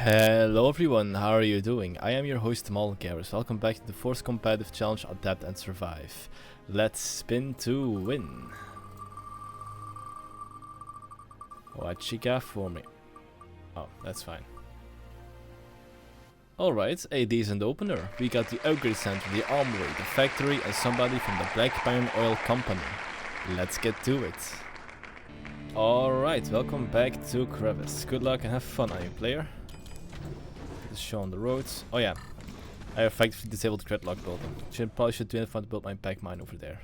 Hello everyone, how are you doing? I am your host Malgaris. Welcome back to the 4th competitive challenge, Adapt and Survive. Let's spin to win. What you got for me? Oh, that's fine. Alright, a decent opener. We got the upgrade center, the armory, the factory and somebody from the Black Pine Oil Company. Let's get to it. Alright, welcome back to Crevice. Good luck and have fun, are you player? Show on the roads. Oh yeah, I effectively disabled the Gridlock building. Probably should do anything to build my back mine over there.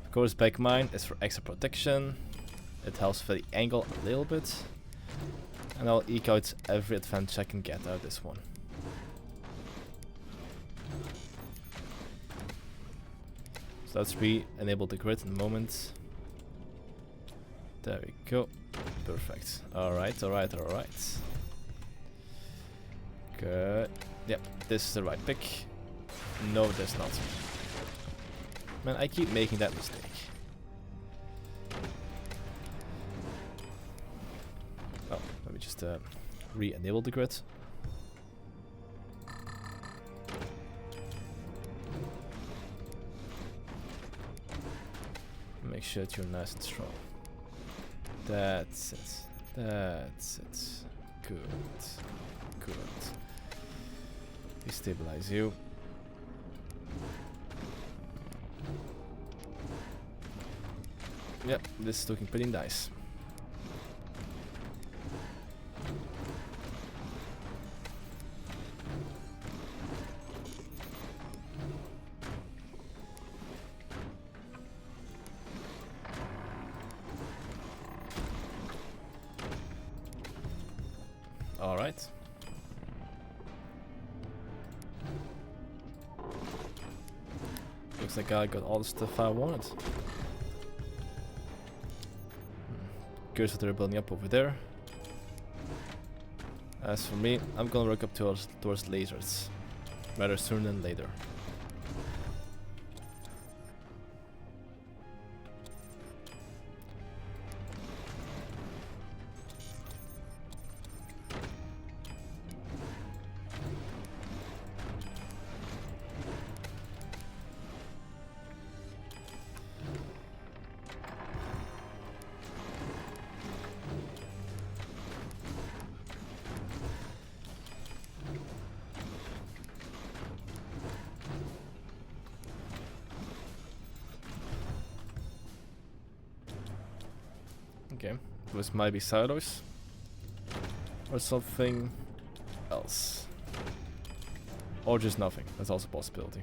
Of course, back mine is for extra protection. It helps for the angle a little bit. And I'll eke out every advantage I can get out of this one. So let's re-enable the grid in a moment. There we go. Perfect. Alright, alright, alright. Good. Yep, this is the right pick. No, it is not. Man, I keep making that mistake. Oh, let me just re-enable the grid. Make sure that you're nice and strong. That's it. That's it. Good. Good. Destabilize you. Yep, this is looking pretty nice. All right. Looks like I got all the stuff I wanted. Curious what they're building up over there. As for me, I'm gonna work up towards lasers. Rather sooner than later. Okay, this might be silos or something else, or just nothing. That's also a possibility.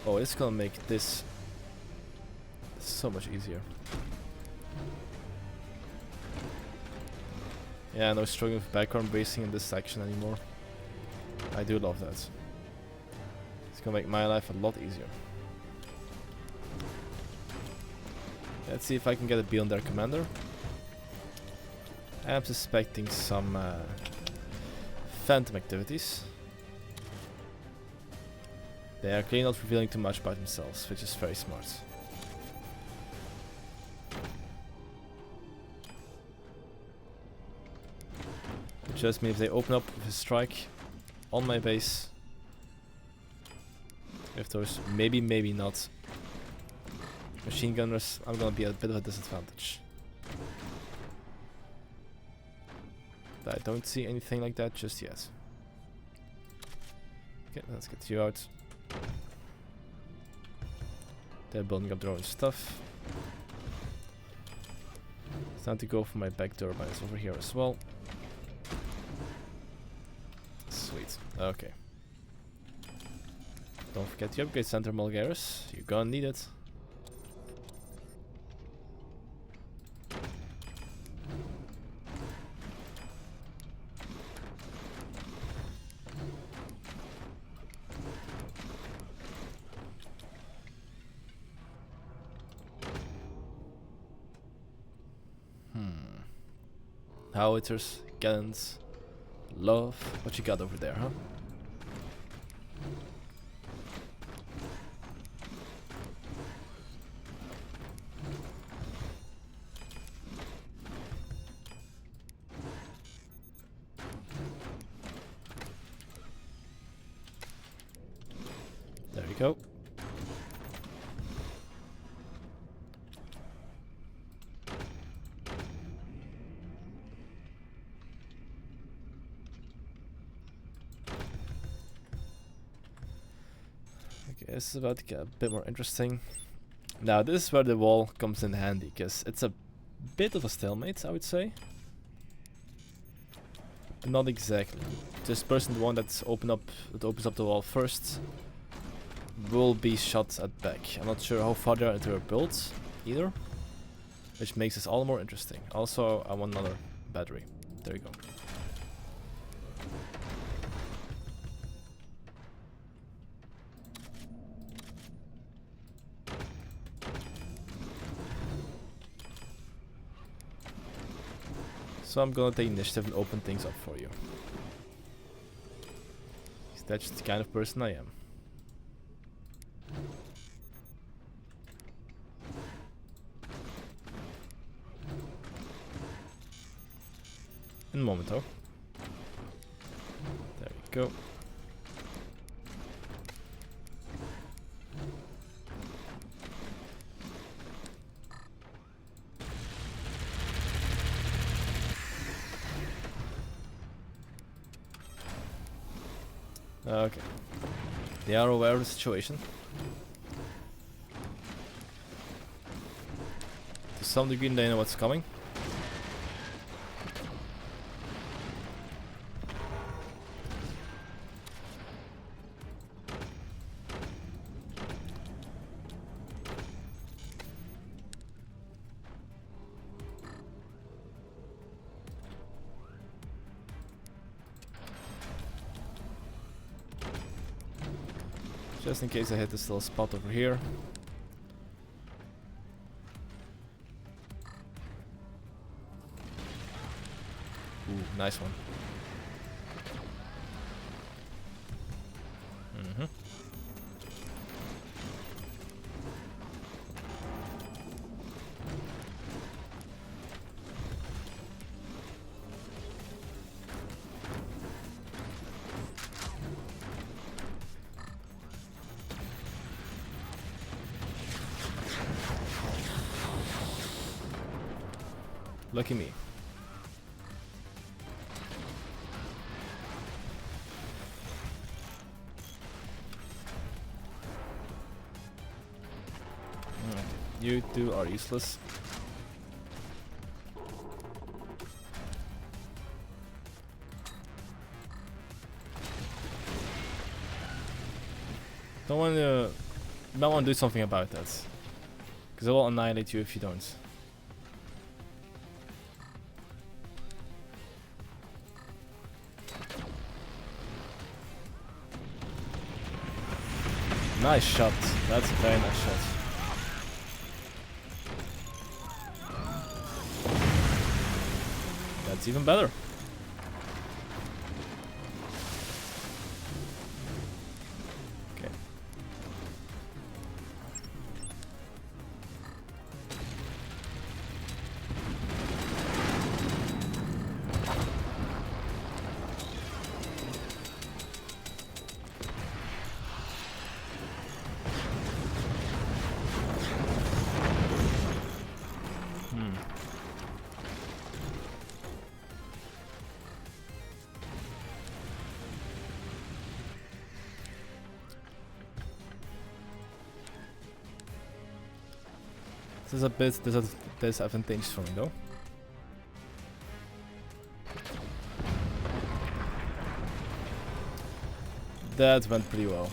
Oh, it's gonna make this so much easier. Yeah, no struggling with background bracing in this section anymore. I do love that. It's gonna make my life a lot easier. Let's see if I can get a beat on their commander. I'm suspecting some phantom activities. They are clearly not revealing too much about themselves, which is very smart. Which just means if they open up with a strike on my base, if those maybe not machine gunners, I'm gonna be at a bit of a disadvantage. But I don't see anything like that just yet. Okay, let's get you out. They're building up their own stuff. It's time to go for my back turbines over here as well. Sweet. Okay. Don't forget the upgrade center, Malgaris. You're gonna need it. Howitzers, cannons, love. What you got over there, huh? There we go. Okay, this is about to get a bit more interesting. Now this is where the wall comes in handy, because it's a bit of a stalemate, I would say. But not exactly. This person, the one that opens up the wall first, will be shot at back. I'm not sure how far they are into their build either, which makes this all more interesting. Also, I want another battery. There you go. So I'm gonna take initiative and open things up for you. That's just the kind of person I am. In a moment though. There we go. Okay. They are aware of the situation. To some degree they know what's coming. Just in case I hit this little spot over here. Ooh, nice one. Lucky me. You two are useless. Don't want to. Might want to do something about that, because I will annihilate you if you don't. Nice shot. That's a very nice shot. That's even better. Okay. This is a bit disadvantageous for me though. That went pretty well.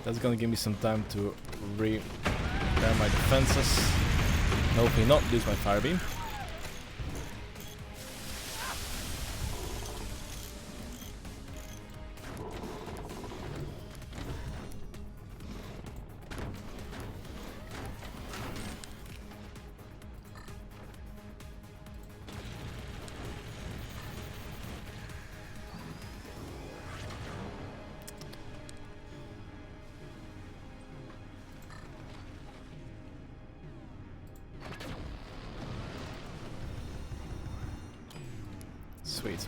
That's gonna give me some time to repair my defenses. Hopefully not lose my fire beam. sweet.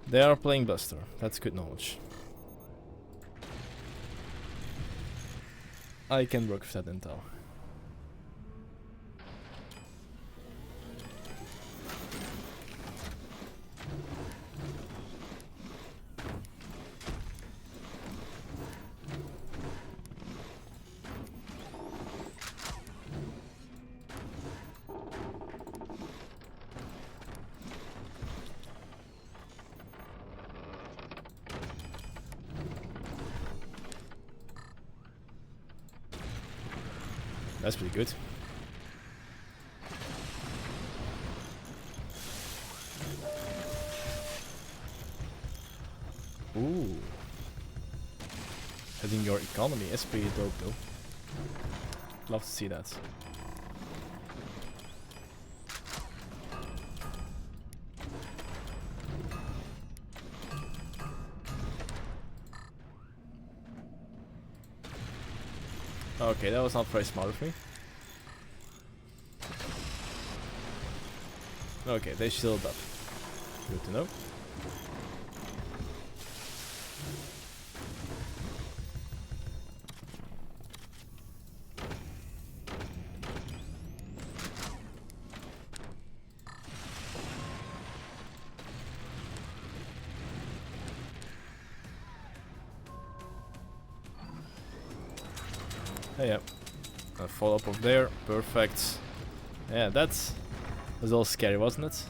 They are playing Buster. That's good knowledge. I can work with that intel. That's pretty good. Ooh. Having your economy is pretty dope though. Love to see that. Okay, that was not very smart of me. Okay, they shielded up. Good to know. Hey, yeah. A follow up of there. Perfect. Yeah, that was all scary, wasn't it?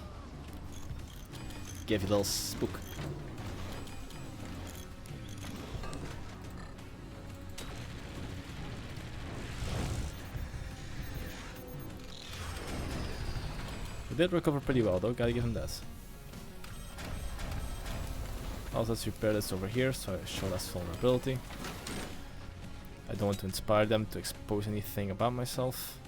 Gave you a little spook. He did recover pretty well though, gotta give him that. Also, let's repair this over here so I show less vulnerability. I don't want to inspire them to expose anything about myself.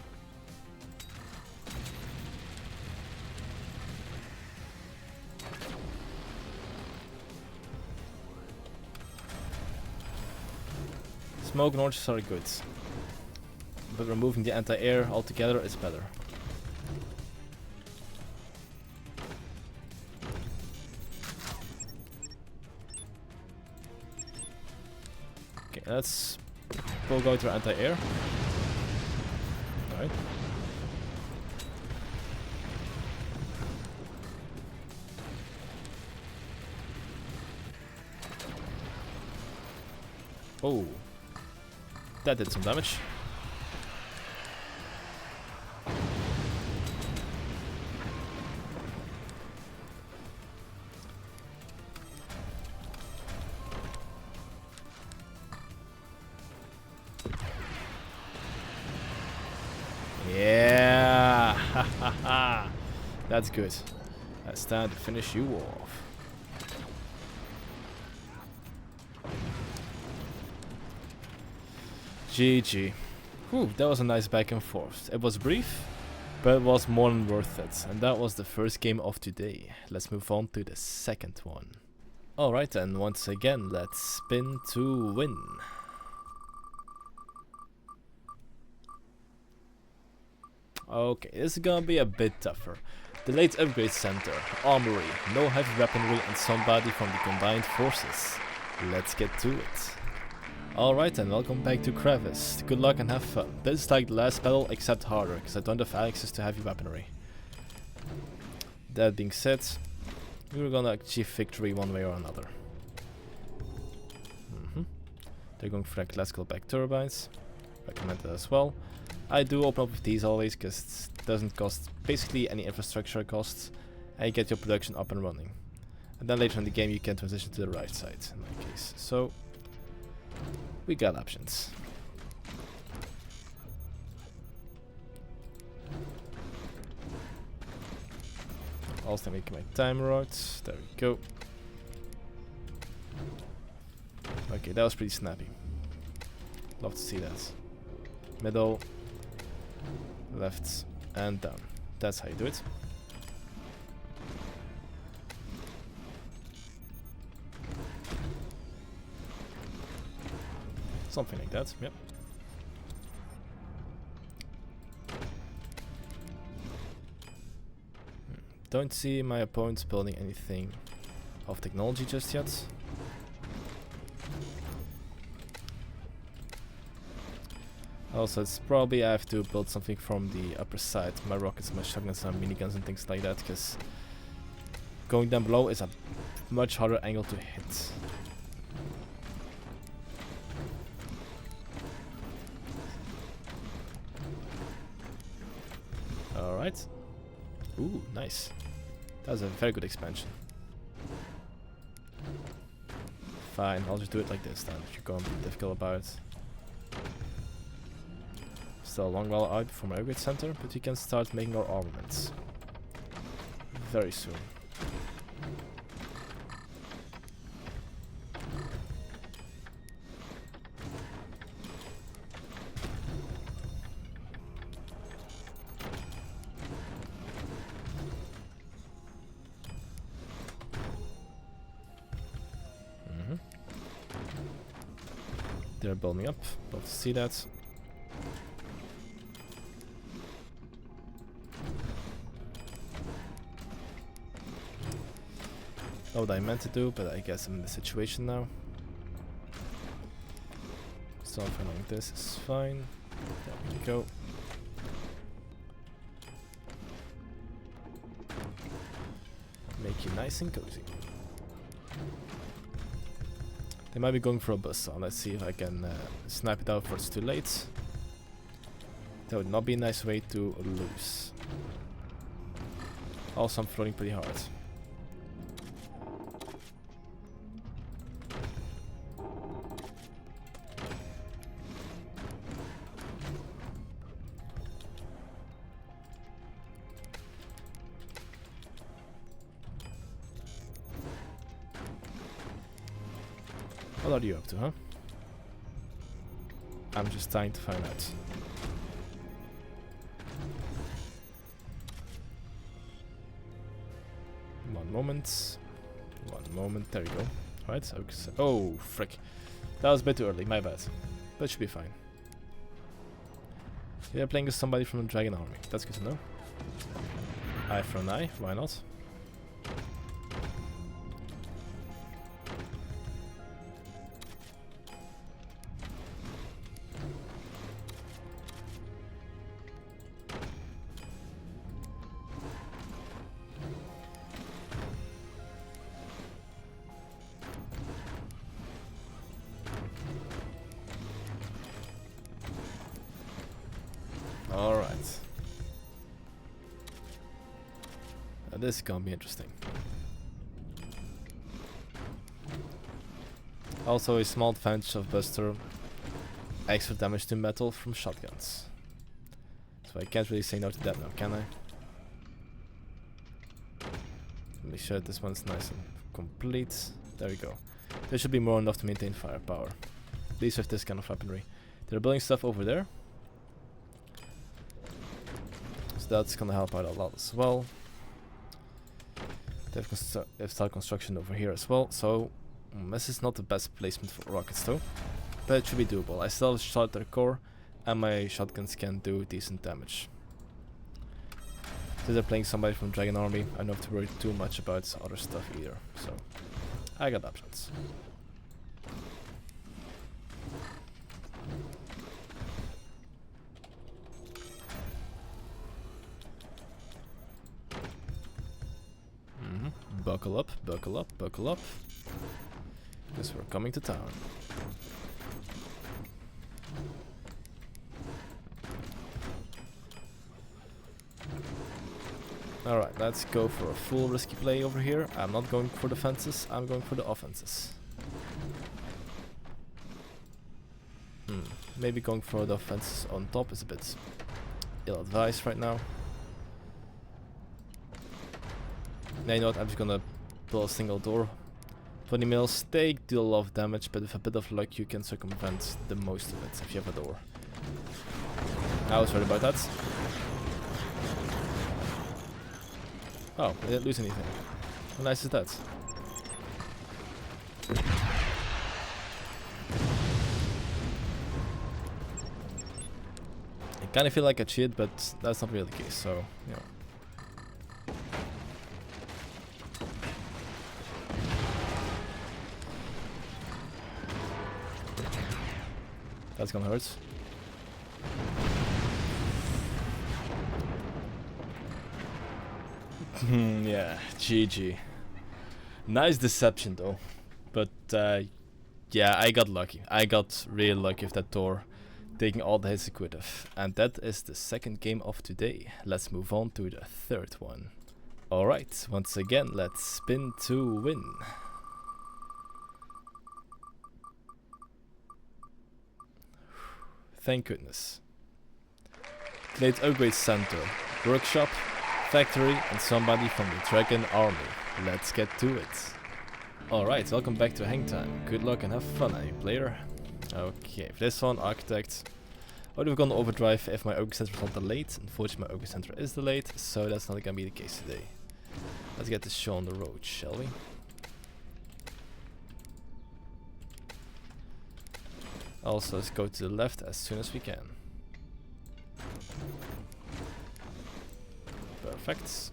Smoke and oranges are good, but removing the anti-air altogether is better. Okay, let's go to anti-air. Alright. Oh, that did some damage. Yeah, that's good. That's time to finish you off. GG. Whew, that was a nice back and forth. It was brief, but it was more than worth it. And that was the first game of today. Let's move on to the second one. Alright then, once again, let's spin to win. Okay, this is gonna be a bit tougher. Delayed upgrade center, armory, no heavy weaponry and somebody from the combined forces. Let's get to it. Alright then, welcome back to Crevice. Good luck and have fun. This is like the last battle except harder, because I don't have access to heavy weaponry. That being said, we're gonna achieve victory one way or another. They're going for classical back turbines. Recommend that as well. I do open up with these always because it doesn't cost basically any infrastructure costs, and you get your production up and running. And then later in the game you can transition to the right side in my case. So we got options. Also making my timer out. There we go. Okay, that was pretty snappy. Love to see that. Middle, left, and down. That's how you do it. Something like that, yep. Don't see my opponents building anything of technology just yet. Also, it's probably I have to build something from the upper side. My rockets, my shotguns, and miniguns and things like that, because going down below is a much harder angle to hit. Alright. Ooh, nice. That was a very good expansion. Fine, I'll just do it like this then, if you're going to be difficult about it. Still a long while out before my upgrade center, but we can start making our armaments. Very soon. They're building up, love to see that. Not what I meant to do, but I guess I'm in the situation now. Something like this is fine. There we go. Make you nice and cozy. They might be going for a bus, so let's see if I can snipe it out before it's too late. That would not be a nice way to lose. Also, I'm floating pretty hard. What are you up to, huh? I'm just trying to find out. One moment. One moment. There you go. Right. Okay. Oh, frick. That was a bit too early. My bad. But it should be fine. You're playing with somebody from the Dragon Army. That's good to know. Eye for an eye. Why not? Alright. This is gonna be interesting. Also a small advantage of Buster, extra damage to metal from shotguns. So I can't really say no to that now, can I? Make sure this one's nice and complete. There we go. There should be more enough to maintain firepower. At least with this kind of weaponry. They're building stuff over there. That's gonna help out a lot as well. They have start construction over here as well, so this is not the best placement for rockets though, but it should be doable. I still have shot their core, and my shotguns can do decent damage. Since they're playing somebody from Dragon Army, I don't have to worry too much about other stuff either, so I got options. Buckle up, buckle up, buckle up. Because we're coming to town. Alright, let's go for a full risky play over here. I'm not going for defenses, I'm going for the offenses. Maybe going for the offenses on top is a bit ill-advised right now. Now you know what, I'm just gonna build a single door. 20 mils, they do a lot of damage, but with a bit of luck you can circumvent the most of it if you have a door. I was worried about that. Oh, I didn't lose anything. How nice is that? Kind of feel like I cheated, but that's not really the case, so, you know. That's gonna hurt. Yeah, GG. Nice deception though. But yeah, I got lucky. I got really lucky with that door, taking all the hits it could have. And that is the second game of today. Let's move on to the third one. Alright, once again, let's spin to win. Thank goodness. Played Upgrade Center, Workshop, Factory, and somebody from the Dragon Army. Let's get to it. Alright, welcome back to Hang Time. Good luck and have fun, any player. Okay, for this one, Architect. I would have gone Overdrive if my Upgrade Center was not delayed. Unfortunately, my Upgrade Center is delayed, so that's not gonna be the case today. Let's get this show on the road, shall we? Also, let's go to the left as soon as we can. Perfect.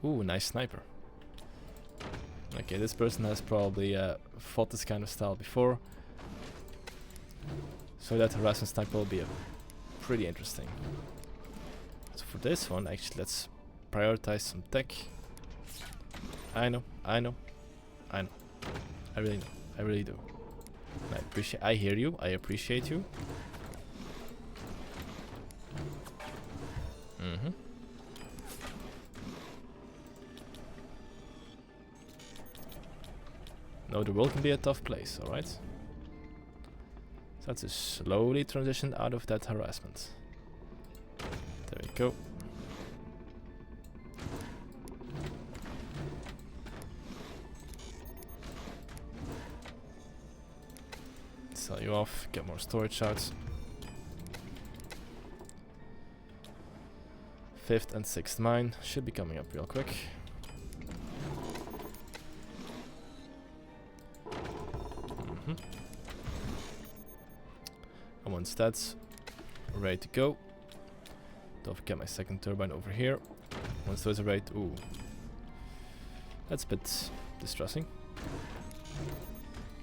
Ooh, nice sniper. Okay, this person has probably fought this kind of style before. So that harassment sniper will be pretty interesting. So for this one, actually, let's prioritize some tech. I know. I really know. I really do. I hear you. I appreciate you. No, the world can be a tough place, alright? So that's to slowly transition out of that harassment. There we go. Sell you off, get more storage out. 5th and 6th mine should be coming up real quick. And once that's ready to go, don't forget my second turbine over here. Once those are ready, ooh, that's a bit distressing.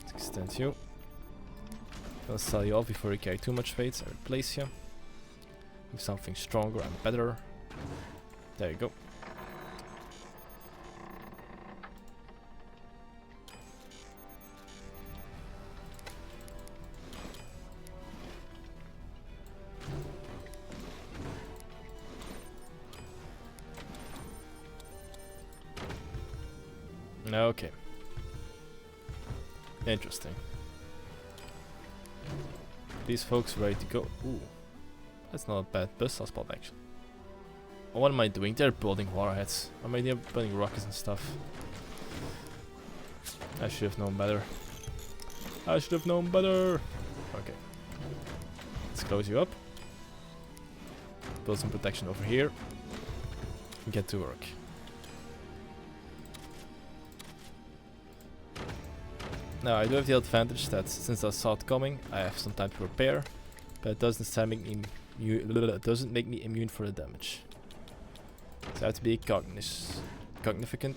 Let's extend you. I'll sell you off before you carry too much weight. I replace you with something stronger and better. There you go. Okay. Interesting. These folks ready to go. Ooh. That's not a bad buster spot actually. Oh, what am I doing? They're building warheads. Am I building rockets and stuff? I should have known better. I should have known better. Okay. Let's close you up. Build some protection over here. And get to work. Now I do have the advantage that since I saw it coming, I have some time to prepare, but it doesn't make me immune for the damage. So I have to be cognificant.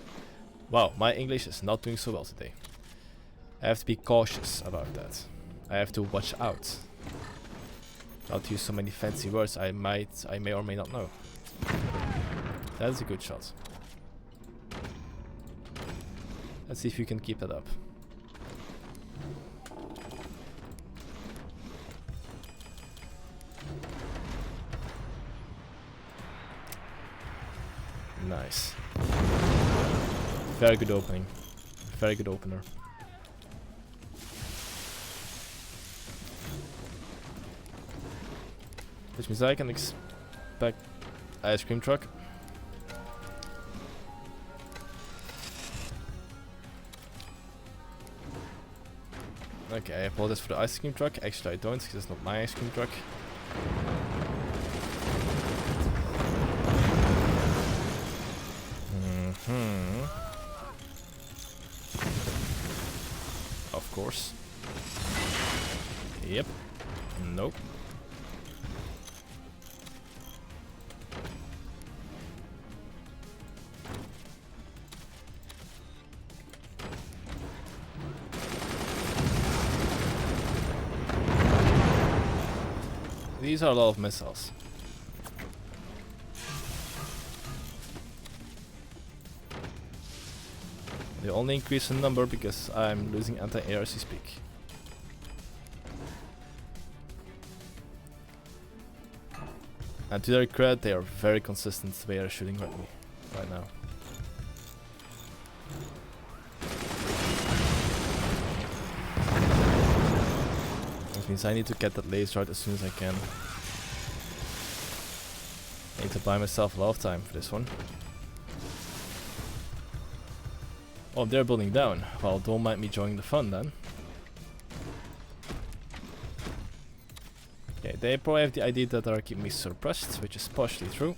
Wow, my English is not doing so well today. I have to be cautious about that. I have to watch out. Not to use so many fancy words I may or may not know. That is a good shot. Let's see if you can keep that up. Nice. Very good opening. Very good opener. Which means I can expect ice cream truck. Okay, I apologize for the ice cream truck. Actually I don't, because it's not my ice cream truck. course. Yep. Nope. These are a lot of missiles. They only increase in number because I'm losing anti-air as we speak. And to their credit, they are very consistent the way they're shooting at me right now. Which means I need to get that laser out as soon as I can. I need to buy myself a lot of time for this one. Oh, they're building down. Well, don't mind me joining the fun then. Okay, they probably have the idea that they're keeping me suppressed, which is partially true.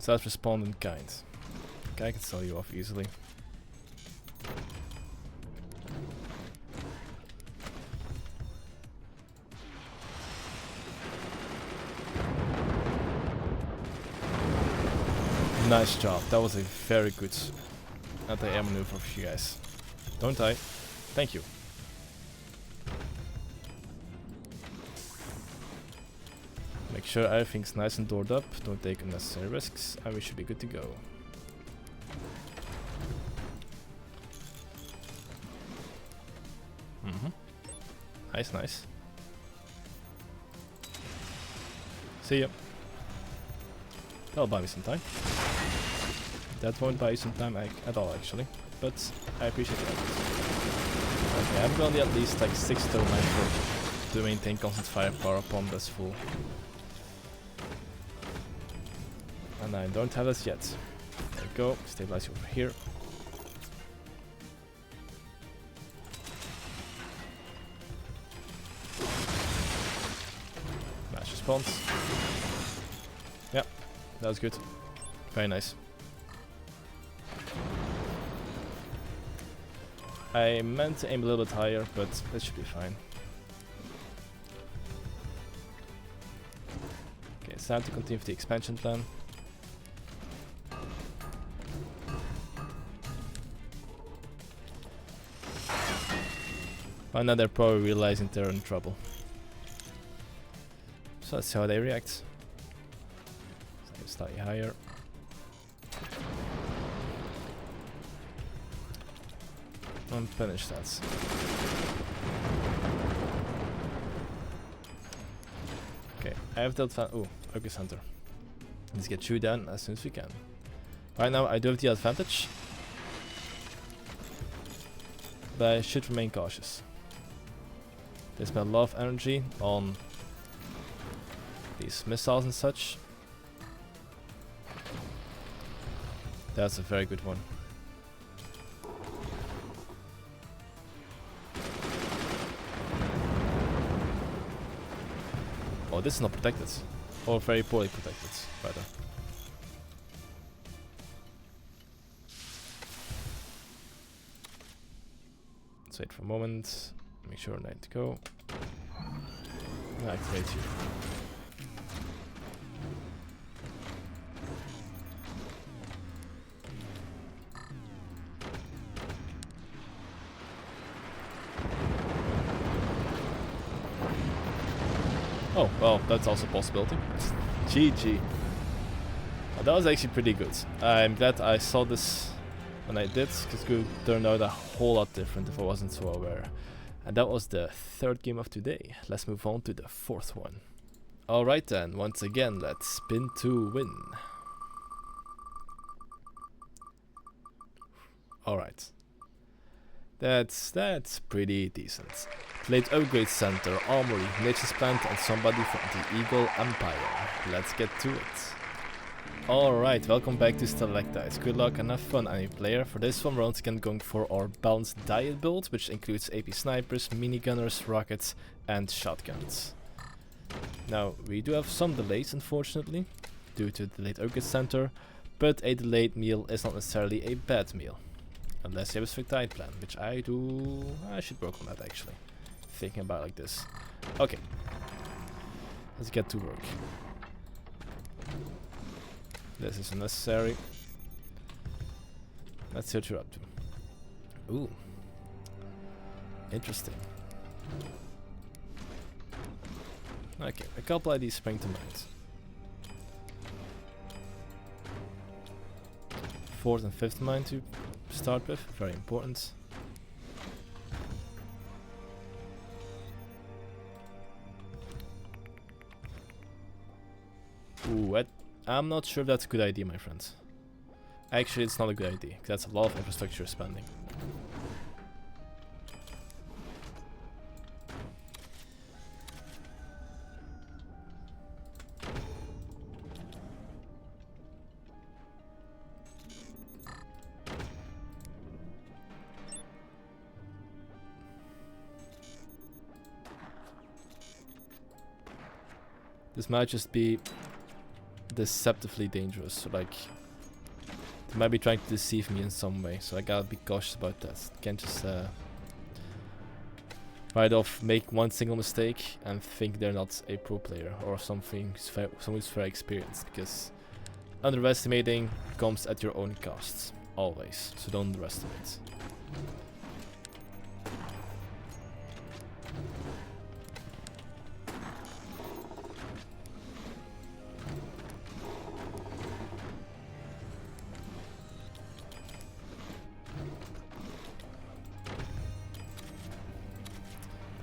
So let's respond in kind. Okay, I can sell you off easily. Nice job, that was a very good anti-air maneuver for you guys. Don't die. Thank you. Make sure everything's nice and doored up, don't take unnecessary risks, and we should be good to go. Nice, nice. See ya. That'll buy me some time. That won't buy you some time at all, actually. But I appreciate that. Okay, I'm gonna need at least like 6 to 9 to maintain constant firepower upon this full. And I don't have this yet. There we go. Stabilize you over here. Mass response. Yeah, that was good. Very nice. I meant to aim a little bit higher, but it should be fine. Okay, it's time to continue with the expansion plan. By now they're probably realizing they're in trouble. So let's see how they react. Slightly higher. Unfinished stats. Okay, I have the advantage. Oh, okay, center. Let's get you down as soon as we can. Right now, I do have the advantage, but I should remain cautious. They spend a lot of energy on these missiles and such. That's a very good one. Oh, this is not protected. Or very poorly protected, rather. Let's wait for a moment. Make sure I need to go. And activate you. Oh, well, that's also a possibility. GG. Oh, that was actually pretty good. I'm glad I saw this when I did, because it could turn out a whole lot different if I wasn't so aware. And that was the third game of today. Let's move on to the fourth one. Alright then, once again, let's spin to win. Alright. That's pretty decent. Plate upgrade center, armory, nature's plant, and somebody from the Eagle Empire. Let's get to it. Alright, welcome back to Stalactites. Good luck and have fun, any player. For this one, we're once again going for our balanced diet build, which includes AP snipers, minigunners, rockets, and shotguns. Now, we do have some delays, unfortunately, due to the delayed upgrade center, but a delayed meal is not necessarily a bad meal. Unless you have a strict diet plan, which I do. I should work on that actually. Thinking about it like this. Okay. Let's get to work. This is unnecessary. Let's see what you're up to. Ooh. Interesting. Okay, a couple ideas spring to mind. 4th and 5th mine to start with, very important. Ooh, I'm not sure if that's a good idea, my friends. Actually, it's not a good idea, because that's a lot of infrastructure spending. This might just be deceptively dangerous, so like they might be trying to deceive me in some way, so I gotta be cautious about that. Can't just right off make one single mistake and think they're not a pro player or someone who's very experienced, because underestimating comes at your own costs, always, so don't underestimate.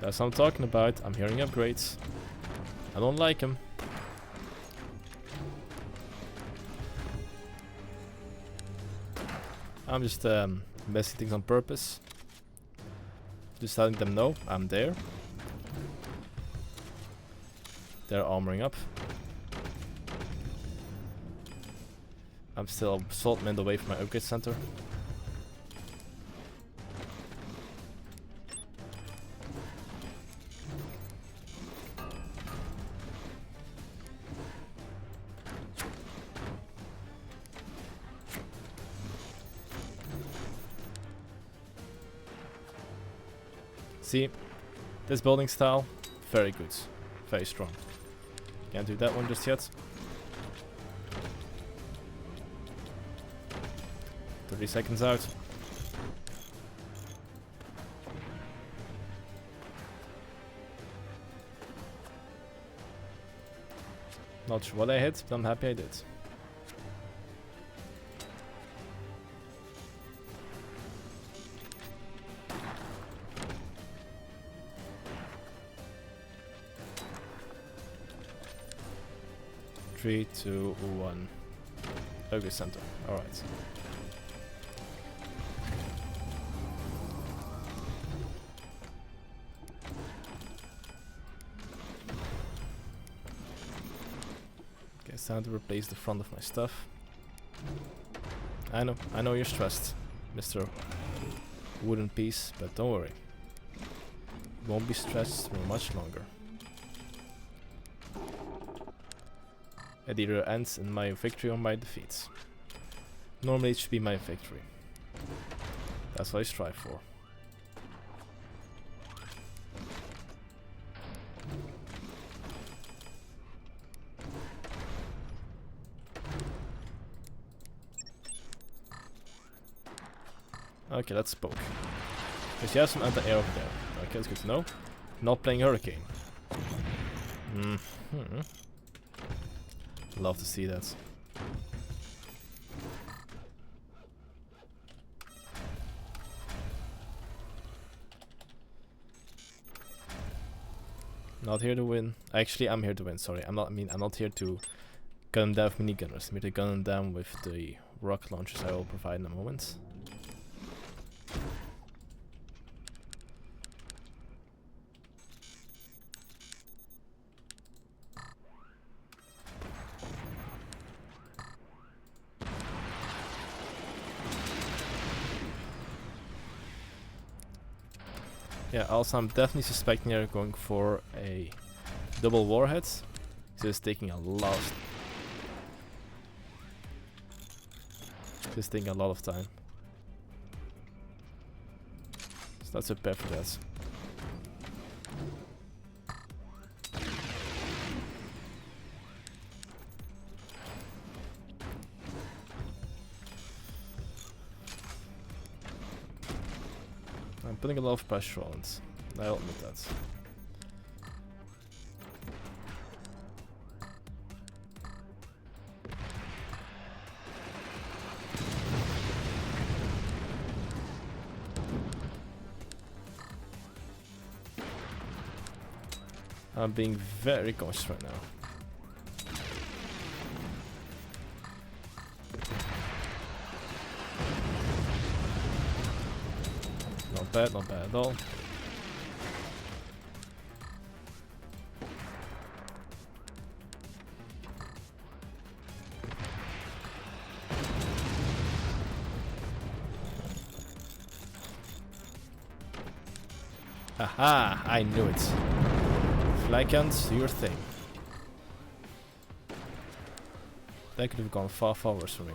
That's what I'm talking about. I'm hearing upgrades. I don't like them. I'm just messing things on purpose. Just letting them know I'm there. They're armoring up. I'm still a salt minute away from my upgrade center. See, this building style, very good, very strong. Can't do that one just yet. 30 seconds out. Not sure what I hit, but I'm happy I did. Three, two, one. Okay, center. All right. Okay, it's time to replace the front of my stuff. I know you're stressed, Mr. Wooden Piece, but don't worry. You won't be stressed for much longer. It either ends in my victory or my defeat. Normally it should be my victory. That's what I strive for. Okay, let's poke. Because you have some anti-air over there. Okay, that's good to know. Not playing Hurricane. Love to see that. Not here to win. Actually, I'm here to win. Sorry, I'm not here to gun them down with minigunners. I'm here to gun them down with the rocket launchers I will provide in a moment. Yeah, also I'm definitely suspecting they're going for a double warhead. So it's taking a lot of time. let's prepare for that. I'm putting a lot of pressure on it. I'll admit that. I'm being very cautious right now. Not bad at all. Aha! I knew it. Flycant, do your thing. That could have gone far worse for me.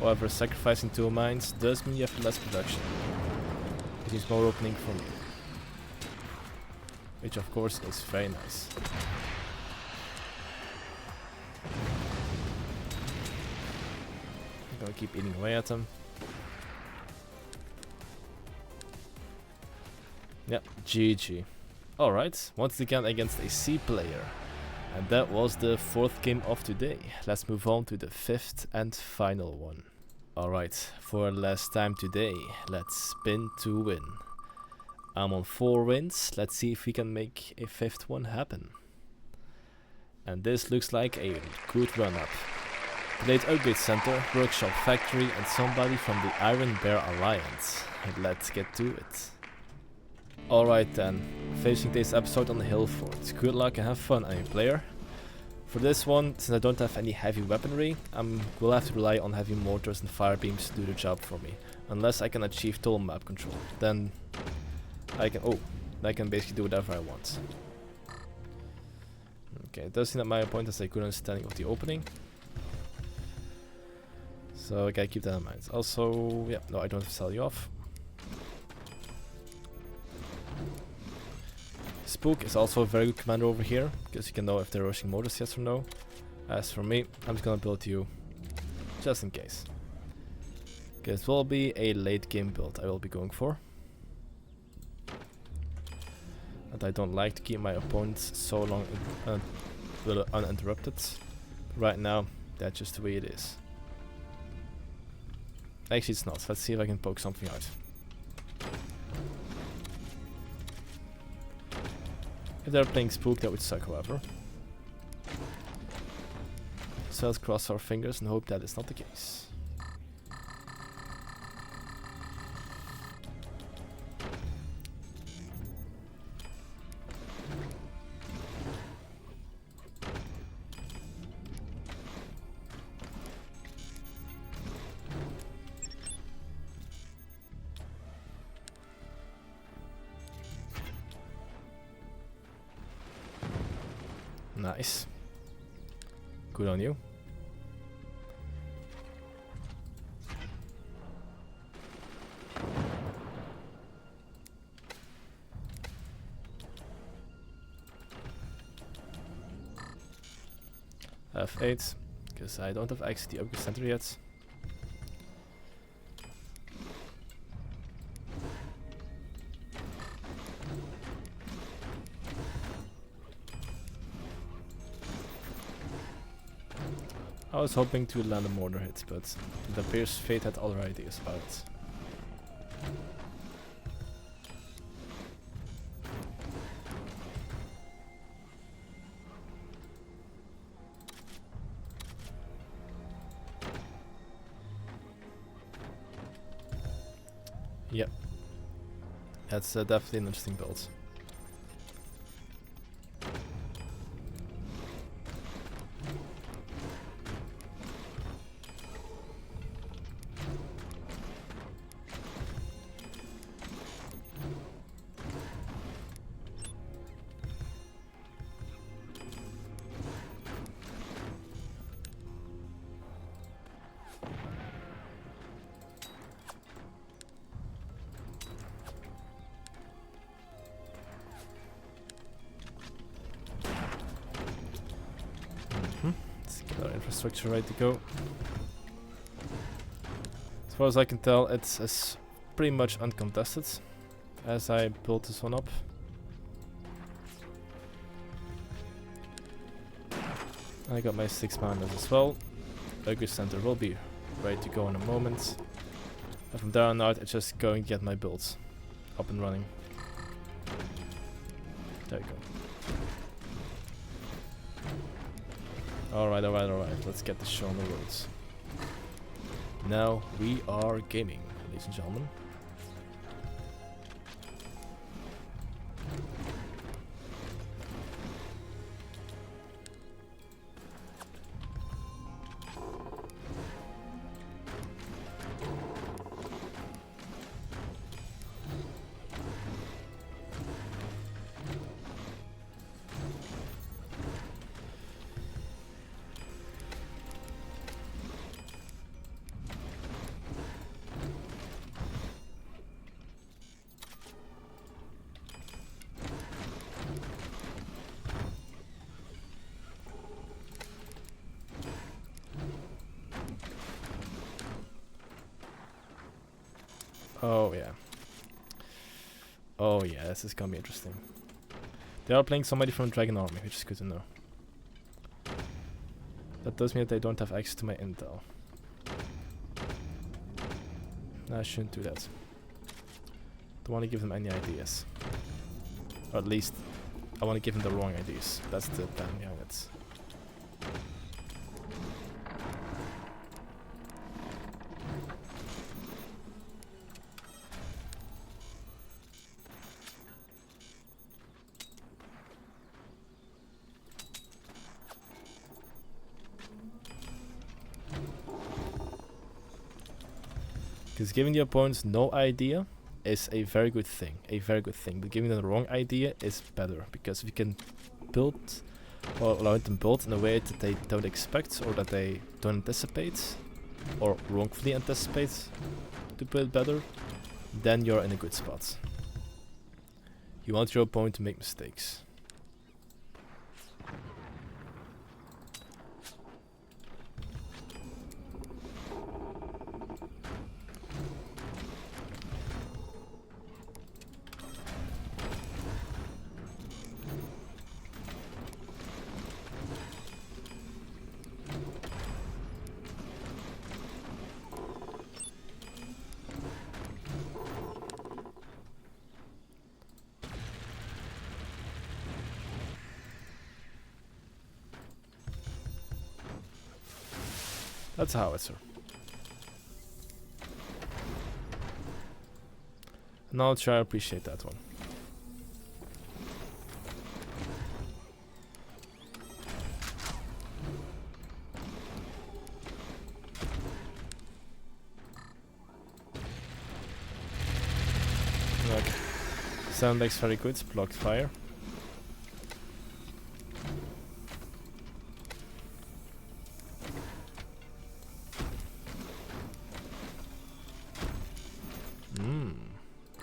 However, sacrificing 2 mines does mean you have less production. It means more opening for me. Which of course is very nice. I'm gonna keep eating away at them. Yep, GG. Alright, once again against a C player. And that was the 4th game of today. Let's move on to the 5th and final one. Alright, for last time today, let's spin to win. I'm on 4 wins, let's see if we can make a 5th one happen. And this looks like a good run up. Delayed Upgrade Center, Workshop Factory and somebody from the Iron Bear Alliance. Let's get to it. Alright then, finishing today's episode on Hillfort. Good luck and have fun, I'm a player. For this one, since I don't have any heavy weaponry, I will have to rely on heavy mortars and fire beams to do the job for me. Unless I can achieve total map control, then I can basically do whatever I want. Okay, it does seem that my opponent has a good understanding of the opening. So I gotta keep that in mind. Also, yeah, no, I don't have to sell you off. Spook is also a very good commander over here, because you can know if they're rushing mortars, yes or no. As for me, I'm just gonna build you, just in case. Okay, this will be a late game build I will be going for. And I don't like to keep my opponents so long uninterrupted. Right now, that's just the way it is. Actually it's not, let's see if I can poke something out. If they're playing Spook, that would suck, however. So let's cross our fingers and hope that is not the case. Nice. Good on you. F8, because I don't have access to the upgrade center yet. I was hoping to land a mortar hit, but it appears Fate had other ideas about it. Yep. That's definitely an interesting build. structure ready to go. As far as I can tell, it's pretty much uncontested as I built this one up. I got my 6 miners as well. Upgrade center will be ready to go in a moment. And from there on out, it's just going to get my builds up and running. There you go. Alright, let's get the show on the roads. Now we are gaming, ladies and gentlemen. Oh yeah. Oh yeah, this is gonna be interesting. They are playing somebody from Dragon Army, which is good to know. That does mean that they don't have access to my intel. I shouldn't do that. Don't want to give them any ideas. Or at least, I want to give them the wrong ideas. That's the plan behind it. Because giving the opponents no idea is a very good thing. But giving them the wrong idea is better. Because if you can build, or allow them build in a way that they don't expect, or that they don't anticipate, or wrongfully anticipate to build better, then you're in a good spot. You want your opponent to make mistakes. That's a howitzer. And I'll try to appreciate that one. Look, sandbags very good, blocked fire.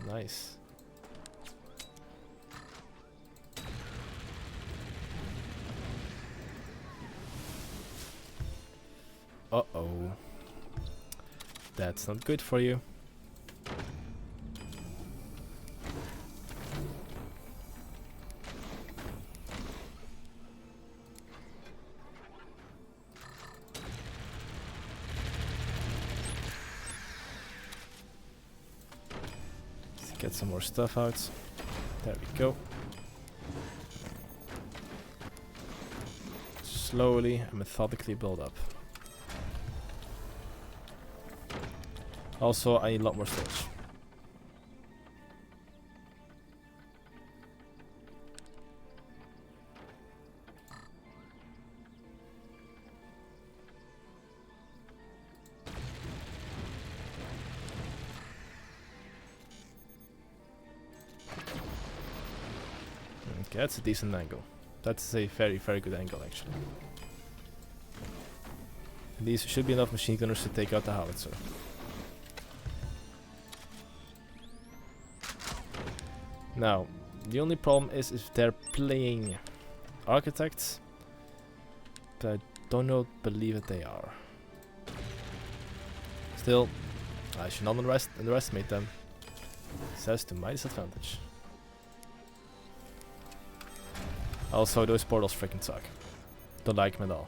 Nice. Uh-oh. That's not good for you. Get some more stuff out. There we go. Slowly and methodically build up. Also, I need a lot more storage. Okay, that's a decent angle. That's a very, very good angle, actually. And these should be enough machine gunners to take out the howitzer. Now, the only problem is if they're playing architects. But I do not believe that they are. Still, I should not underestimate them. Says to my disadvantage. Also, those portals freaking suck. Don't like them at all.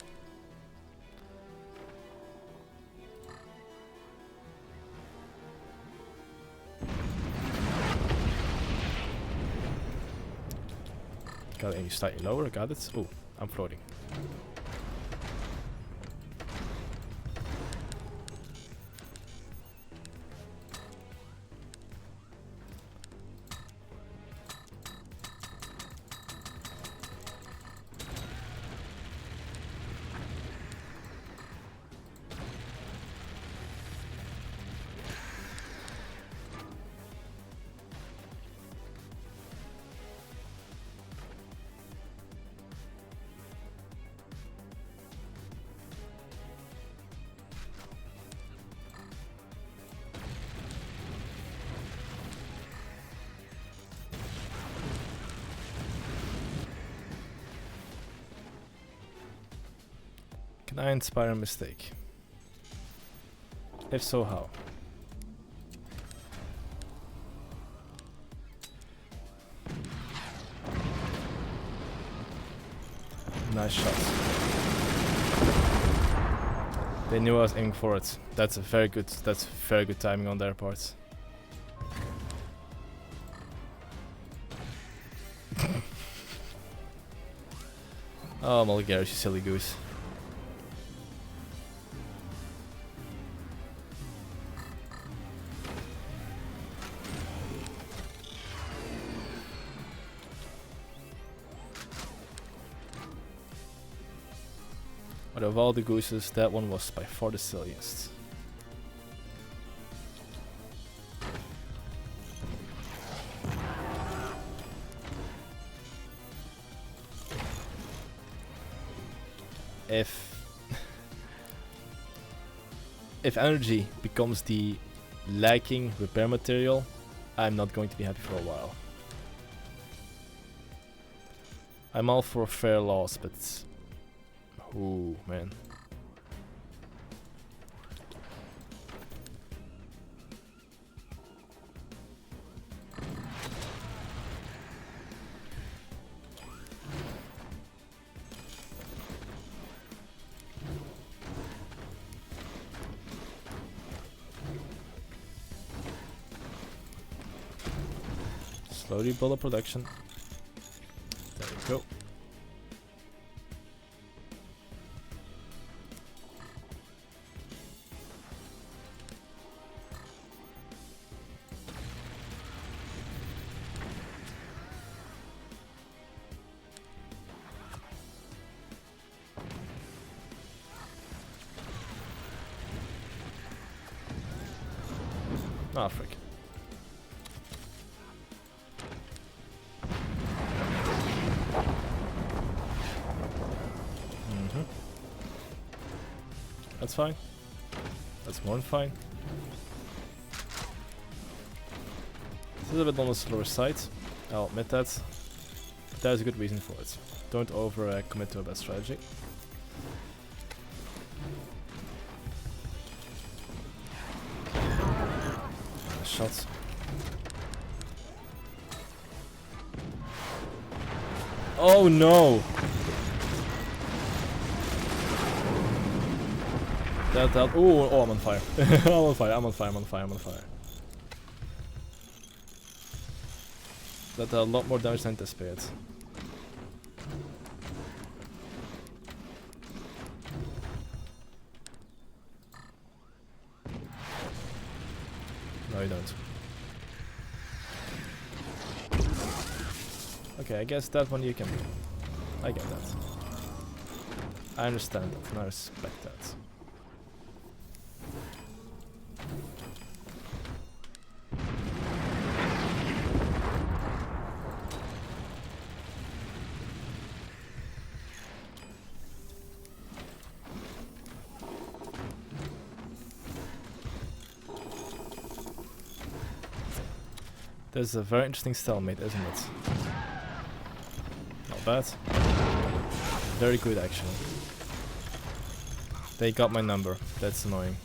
Got aim slightly lower, got it. Oh, I'm floating. Can I inspire a mistake? If so, how? Nice shot. They knew I was aiming for it. That's very good timing on their part. Oh, Mulgarish, you silly goose. But of all the gooses, that one was by far the silliest. If energy becomes the lacking repair material, I'm not going to be happy for a while. I'm all for fair laws, but ooh, man. Slowly build up production. There we go. Ah, frick. That's fine. That's more than fine. It's a little bit on the slower side, I'll admit that. But there's a good reason for it. Don't over commit to a bad strategy. Shots. Oh no! That oh, I'm on fire. I'm on fire, I'm on fire, I'm on fire, I'm on fire. That a lot more damage than anticipated. No, you don't. Okay, I guess that one you can do. I get that. I understand that, and I respect that. This is a very interesting stalemate, isn't it? Not bad. Very good, actually. They got my number. That's annoying.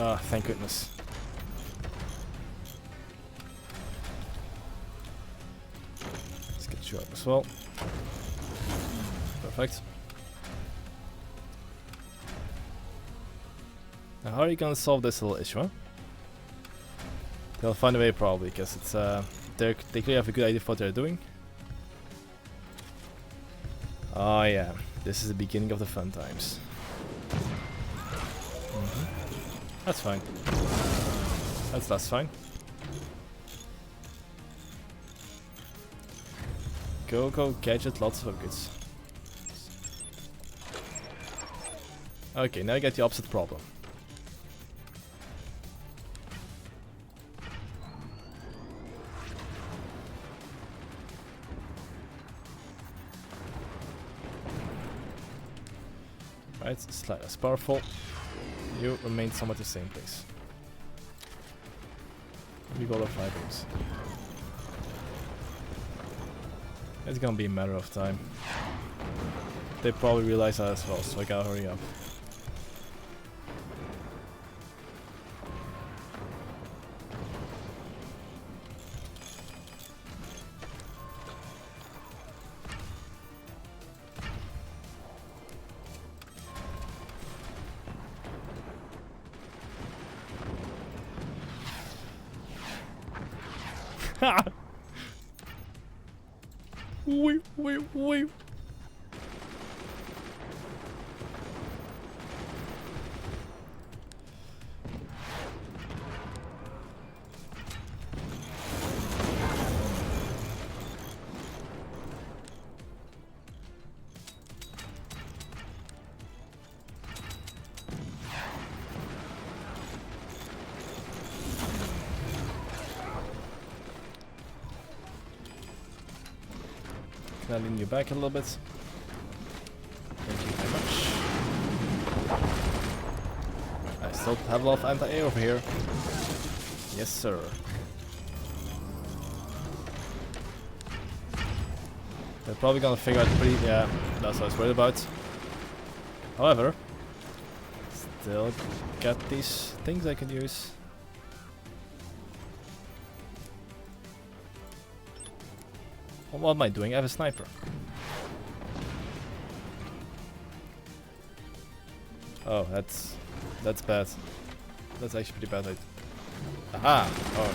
Ah, thank goodness. Let's get you up as well. Perfect. Now, how are you gonna solve this little issue, huh? They'll find a way probably, because it's they clearly have a good idea of what they're doing. Oh yeah, this is the beginning of the fun times. That's fine. That's fine. Go, gadget, lots of upgrades. Okay, now you get the opposite problem. Right, slightly less powerful. You remain somewhat the same place. We got our 5 games. It's gonna be a matter of time. They probably realize that as well, so I gotta hurry up. Wait. Can I lean you back a little bit? Thank you very much. I still have a lot of anti-air over here. Yes, sir. They're probably gonna figure out pretty... yeah, that's what I was worried about. However, still got these things I can use. What am I doing? I have a sniper. Oh, that's bad. That's actually pretty bad. Aha! Oh.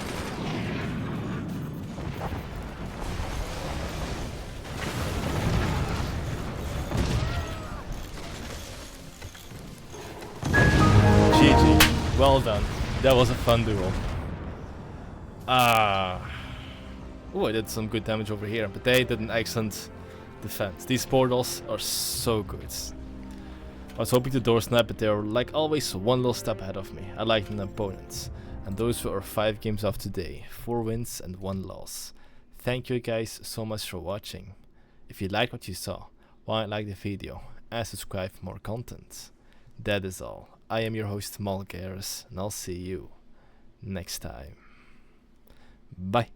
GG. Well done. That was a fun duel. Ah. Oh, I did some good damage over here, but they did an excellent defense. These portals are so good. I was hoping to door snap, but they were like always one little step ahead of me. I like an opponent. And those were our 5 games of today. 4 wins and 1 loss. Thank you guys so much for watching. If you liked what you saw, why not like the video and subscribe for more content. That is all. I am your host Malgaris, and I'll see you next time. Bye.